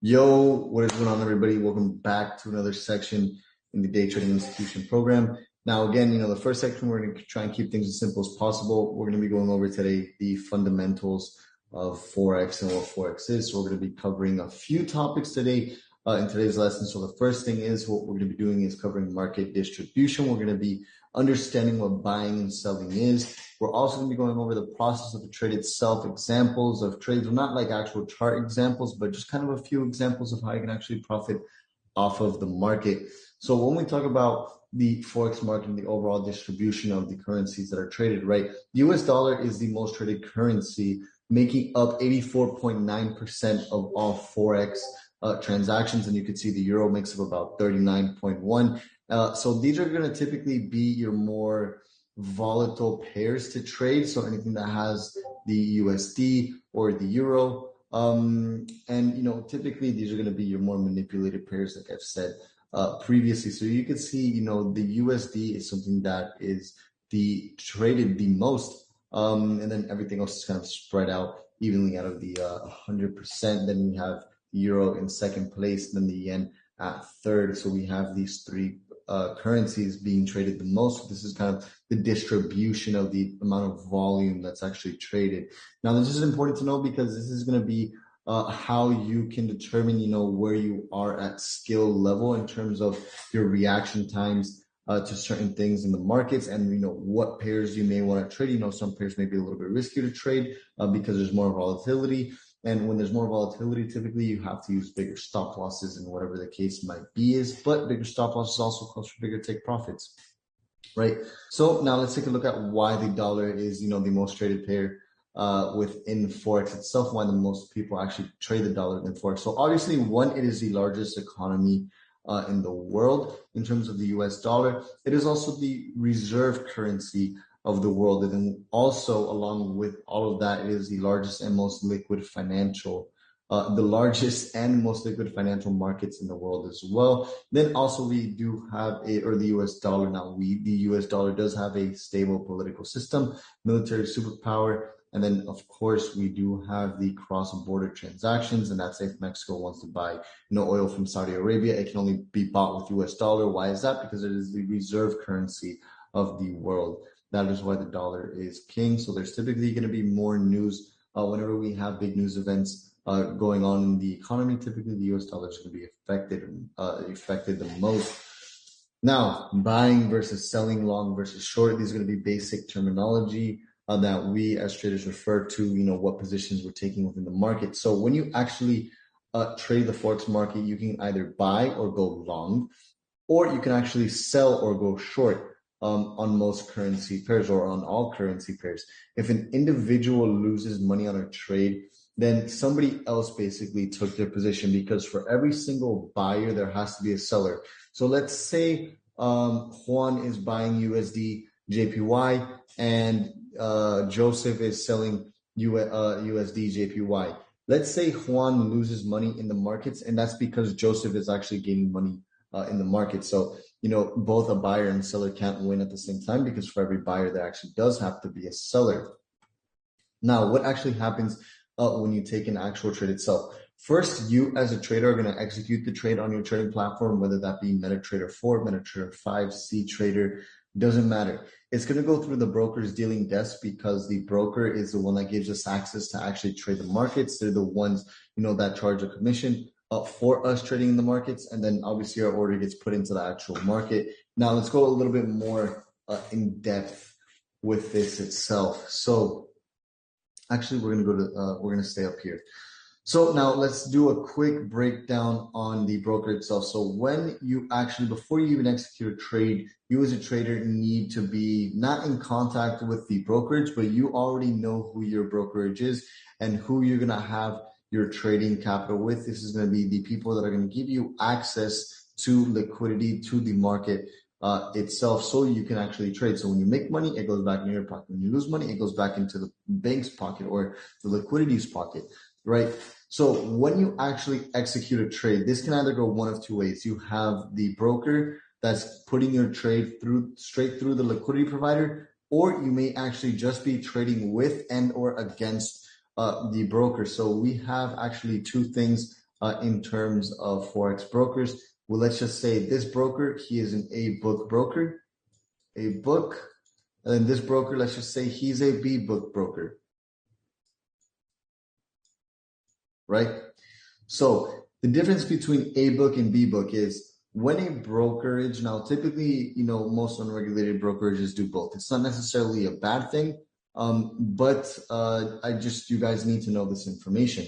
Yo, what is going on, everybody? Welcome back to another section in the Day Trading Institution program. Now, again, the first section, we're going to try and keep things as simple as possible. We're going to be going over today the fundamentals of Forex and what Forex is. So we're going to be covering a few topics today in today's lesson. So the first thing is what we're going to be doing is covering market distribution. We're going to be understanding what buying and selling is. We're also going to be going over the process of the trade itself, examples of trades, not like actual chart examples, but just kind of a few examples of how you can actually profit off of the market. So when we talk about the Forex market and the overall distribution of the currencies that are traded, right? The US dollar is the most traded currency, making up 84.9% of all Forex transactions. And you can see the euro makes up about 39.1. So these are going to typically be your more volatile pairs to trade. So anything that has the USD or the euro. Typically these are going to be your more manipulated pairs, like I've said previously. So you can see, the USD is something that is traded the most. And then everything else is kind of spread out evenly out of the 100%. Then we have euro in second place, then the yen at third. So we have these three currencies being traded the most. This is kind of the distribution of the amount of volume that's actually traded. Now, this is important to know because this is going to be how you can determine, where you are at skill level in terms of your reaction times to certain things in the markets, and what pairs you may want to trade. Some pairs may be a little bit risky to trade because there's more volatility. And when there's more volatility, typically you have to use bigger stop losses and whatever the case might be is. But bigger stop losses also calls for bigger take profits, right? So now let's take a look at why the dollar is, the most traded pair within Forex itself, why the most people actually trade the dollar than Forex. So obviously, one, it is the largest economy in the world in terms of the US dollar. It is also the reserve currency of the world. And then also, along with all of that, it is the largest and most liquid financial markets in the world as well. Then also we do have the US dollar now, the US dollar does have a stable political system, military superpower. And then, of course, we do have the cross-border transactions, and that's if Mexico wants to buy oil from Saudi Arabia, it can only be bought with US dollar. Why is that? Because it is the reserve currency of the world. That is why the dollar is king. So there's typically going to be more news whenever we have big news events going on in the economy. Typically, the US dollar is going to be affected the most. Now, buying versus selling, long versus short. These are going to be basic terminology that we as traders refer to. What positions we're taking within the market. So when you actually trade the Forex market, you can either buy or go long, or you can actually sell or go short. On most currency pairs or on all currency pairs. If an individual loses money on a trade, then somebody else basically took their position, because for every single buyer, there has to be a seller. So let's say Juan is buying USD JPY and Joseph is selling USD JPY. Let's say Juan loses money in the markets, and that's because Joseph is actually gaining money in the market. So, both a buyer and seller can't win at the same time, because for every buyer, there actually does have to be a seller. Now, what actually happens when you take an actual trade itself? First, you as a trader are going to execute the trade on your trading platform, whether that be MetaTrader 4, MetaTrader 5, CTrader, doesn't matter. It's going to go through the broker's dealing desk, because the broker is the one that gives us access to actually trade the markets. They're the ones, that charge a commission for us trading in the markets, and then obviously our order gets put into the actual market. Now let's go a little bit more in depth with this itself. So actually we're going to stay up here. So now let's do a quick breakdown on the broker itself. So when you actually, before you even execute a trade, you as a trader need to be not in contact with the brokerage, but you already know who your brokerage is and who you're going to have your trading capital with. This is going to be the people that are going to give you access to liquidity, to the market itself, so you can actually trade. So when you make money, it goes back into your pocket. When you lose money, it goes back into the bank's pocket or the liquidity's pocket, right? So when you actually execute a trade, this can either go one of two ways. You have the broker that's putting your trade straight through the liquidity provider, or you may actually just be trading with and or against the broker. So we have actually two things in terms of Forex brokers. Well, let's just say this broker, he is an A book broker, A book. And then this broker, let's just say he's a B book broker, right? So the difference between A book and B book is when a brokerage, now typically, most unregulated brokerages do both. It's not necessarily a bad thing, but you guys need to know this information,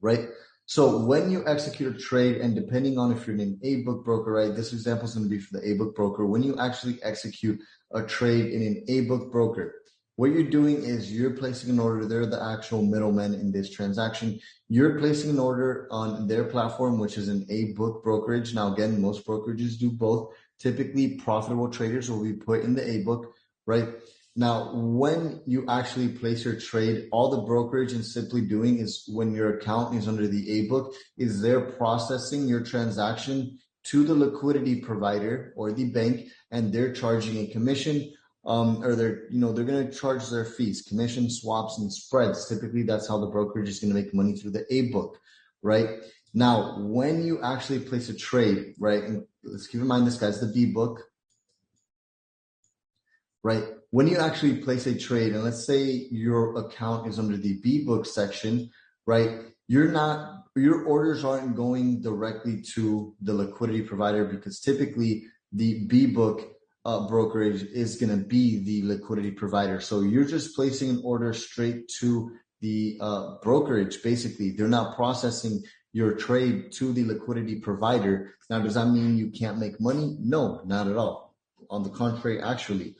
right? So when you execute a trade, and depending on if you're an A book broker, right? This example is going to be for the A book broker. When you actually execute a trade in an A book broker, what you're doing is you're placing an order. They're the actual middlemen in this transaction. You're placing an order on their platform, which is an A book brokerage. Now, again, most brokerages do both. Typically, profitable traders will be put in the A book, right? Now, when you actually place your trade, all the brokerage is simply doing is when your account is under the A book, is they're processing your transaction to the liquidity provider or the bank, and they're charging a commission, or they're going to charge their fees, commission, swaps, and spreads. Typically, that's how the brokerage is going to make money through the A book, right? Now, when you actually place a trade, right, and let's keep in mind this guy's the B book, right? When you actually place a trade, and let's say your account is under the B book section, right? Your orders aren't going directly to the liquidity provider, because typically the B book brokerage is going to be the liquidity provider. So you're just placing an order straight to the brokerage. Basically, they're not processing your trade to the liquidity provider. Now, does that mean you can't make money? No, not at all. On the contrary, actually.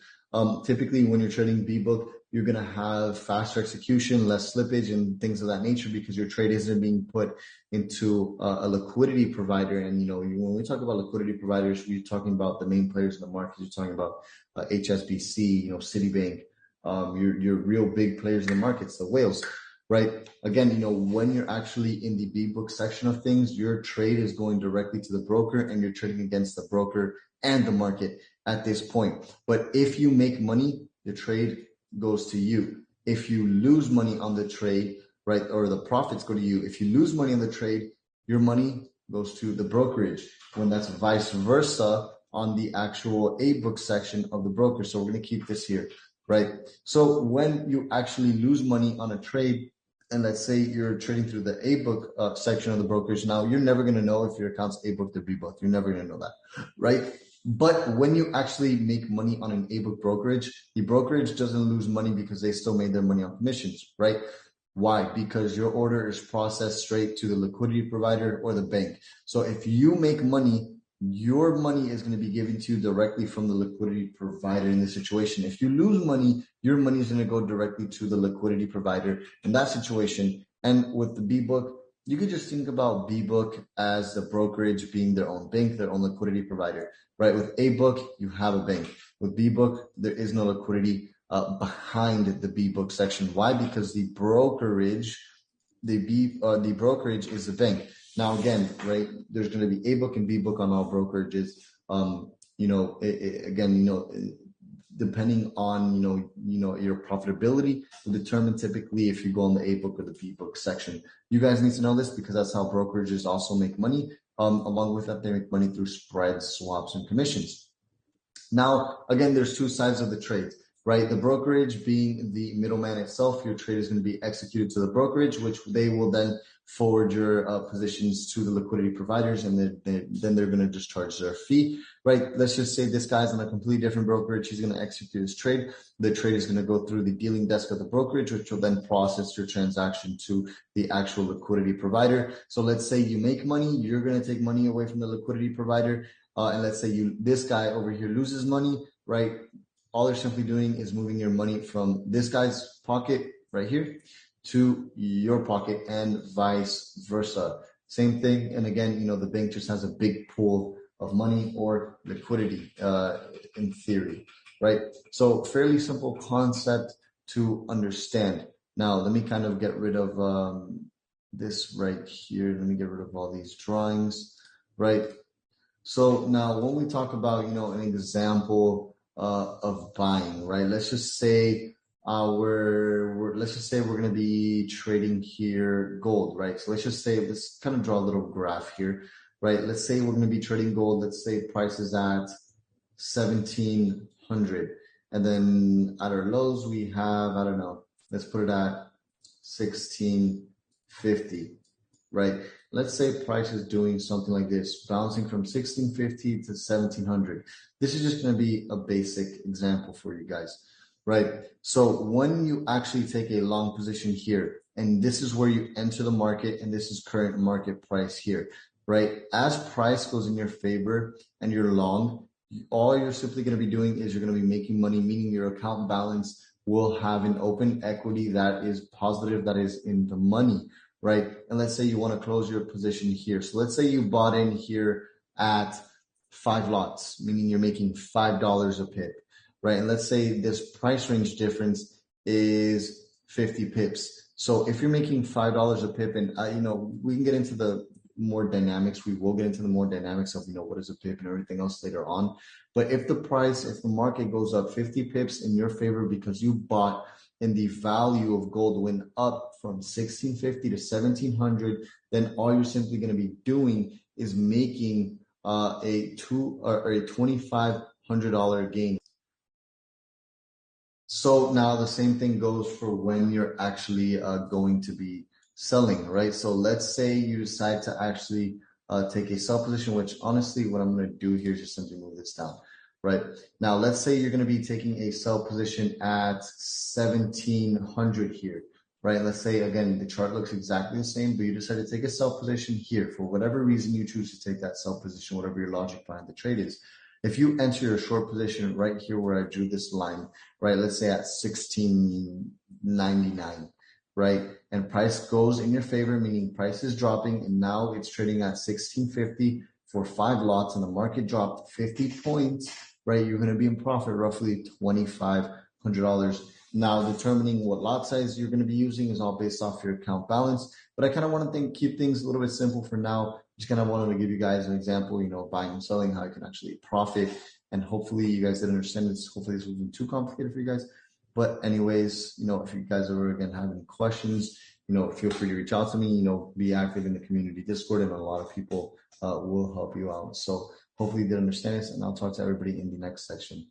Typically, when you're trading B book, you're going to have faster execution, less slippage, and things of that nature, because your trade isn't being put into a liquidity provider. And when we talk about liquidity providers, we're talking about the main players in the market. You're talking about HSBC, Citibank, your real big players in the markets, the whales, right? Again, when you're actually in the B book section of things, your trade is going directly to the broker, and you're trading against the broker and the market at this point. But if you make money, the trade goes to you. If you lose money on the trade, right, or the profits go to you. If you lose money on the trade, your money goes to the brokerage, when that's vice versa on the actual A book section of the broker. So we're going to keep this here, right? So when you actually lose money on a trade, and let's say you're trading through the A book section of the brokerage, now you're never going to know if your account's A book or B book. You're never going to know that, right? But when you actually make money on an A book brokerage, the brokerage doesn't lose money, because they still made their money on commissions, right? Why? Because your order is processed straight to the liquidity provider or the bank. So if you make money, your money is going to be given to you directly from the liquidity provider in this situation. If you lose money, your money is going to go directly to the liquidity provider in that situation. And with the B book, you could just think about B book as the brokerage being their own bank, their own liquidity provider, right? With A book, you have a bank. With B book, there is no liquidity behind the B book section. Why? Because the brokerage is the bank. Now, again, right, there's going to be A book and B book on all brokerages. Depending on your profitability will determine typically if you go on the A book or the B book section. You guys need to know this, because that's how brokerages also make money. Along with that, they make money through spreads, swaps, and commissions. Now, again, there's two sides of the trade, right? The brokerage being the middleman itself. Your trade is going to be executed to the brokerage, which they will then forward your positions to the liquidity providers, and then they're going to just charge their fee, right? Let's just say this guy's on a completely different brokerage. He's going to execute his trade. The trade is going to go through the dealing desk of the brokerage, which will then process your transaction to the actual liquidity provider. So let's say you make money, you're going to take money away from the liquidity provider, and let's say this guy over here loses money, right? All they're simply doing is moving your money from this guy's pocket right here to your pocket, and vice versa. Same thing. And again, the bank just has a big pool of money or liquidity in theory, right? So fairly simple concept to understand. Now, let me kind of get rid of this right here. Let me get rid of all these drawings, right? So now when we talk about, an example of buying, right? Let's just say let's just say we're going to be trading here gold, right? So let's just say, let's kind of draw a little graph here, right? Let's say we're going to be trading gold. Let's say price is at 1700, and then at our lows we have, I don't know, let's put it at 1650, right? Let's say price is doing something like this, bouncing from 1650 to 1700. This is just going to be a basic example for you guys, right? So when you actually take a long position here, and this is where you enter the market, and this is current market price here, right? As price goes in your favor and you're long, all you're simply going to be doing is you're going to be making money, meaning your account balance will have an open equity that is positive, that is in the money, right? And let's say you want to close your position here. So let's say you bought in here at 5 lots, meaning you're making $5 a pip, right? And let's say this price range difference is 50 pips. So if you're making $5 a pip, and we can get into the more dynamics. We will get into the more dynamics of, what is a pip and everything else later on. But if the market goes up 50 pips in your favor because you bought and the value of gold went up from 1650 to 1700, then all you're simply going to be doing is making a $2,500 gain. So now the same thing goes for when you're actually going to be selling, right? So let's say you decide to actually take a sell position, which honestly, what I'm going to do here is just simply move this down, right? Now, let's say you're going to be taking a sell position at 1700 here, right? Let's say, again, the chart looks exactly the same, but you decide to take a sell position here for whatever reason you choose to take that sell position, whatever your logic behind the trade is. If you enter your short position right here where I drew this line, right, let's say at 1699, right, and price goes in your favor, meaning price is dropping, and now it's trading at 1650 for 5 lots, and the market dropped 50 points, right, you're going to be in profit roughly $2,500. Now, determining what lot size you're going to be using is all based off your account balance, but I kind of want to keep things a little bit simple for now. Just kind of wanted to give you guys an example, buying and selling, how you can actually profit, and hopefully you guys did understand this. Hopefully this wasn't too complicated for you guys. But anyways, if you guys ever again have any questions, feel free to reach out to me, be active in the community Discord, and a lot of people will help you out. So hopefully you did understand this, and I'll talk to everybody in the next section.